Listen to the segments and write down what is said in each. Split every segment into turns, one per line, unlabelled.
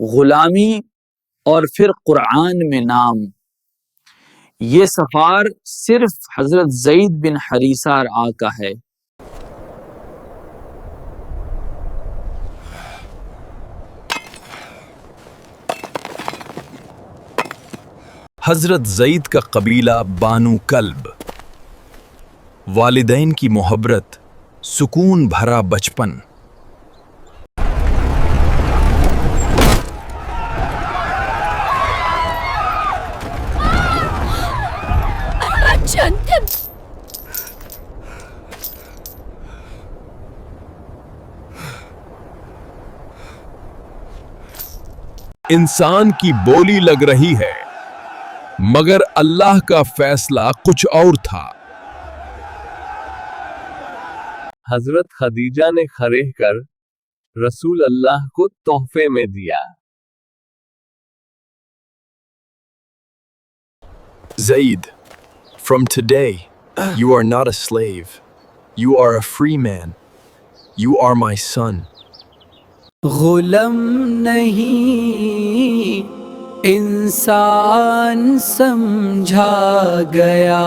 غلامی اور پھر قرآن میں نام، یہ سفار صرف حضرت زید بن حریثہ رآ کا ہے۔
حضرت زید کا قبیلہ بانو کلب، والدین کی محبت، سکون بھرا بچپن۔ انسان کی بولی لگ رہی ہے، مگر اللہ کا فیصلہ کچھ اور تھا۔
حضرت خدیجہ نے خرید کر رسول اللہ کو تحفے میں دیا۔
Zaid, from today, you are not a slave. You are a free man. You are my son.
Ghulam نہیں انسان سمجھا گیا۔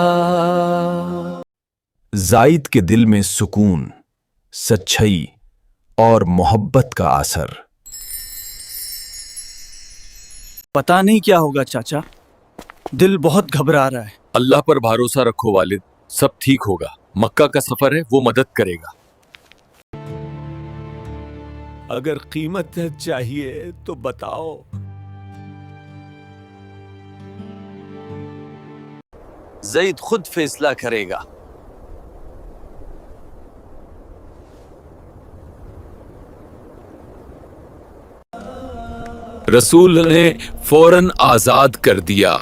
زائد کے دل میں سکون، سچائی اور محبت کا اثر۔
پتہ نہیں کیا ہوگا چاچا، دل بہت گھبرا رہا ہے۔
اللہ پر بھروسہ رکھو والد، سب ٹھیک ہوگا۔ مکہ کا سفر ہے، وہ مدد کرے گا۔
اگر قیمت چاہیے تو بتاؤ۔
زید خود فیصلہ کرے گا۔ رسول نے فوراً آزاد کر دیا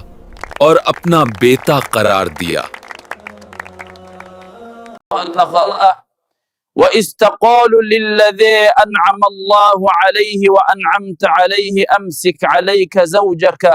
اور اپنا بیٹا قرار دیا۔
وَإِذْ تَقُولُ لِلَّذِي أَنْعَمَ اللَّهُ عَلَيْهِ وَأَنْعَمْتَ عَلَيْهِ أَمْسِكْ عَلَيْكَ زَوْجَكَ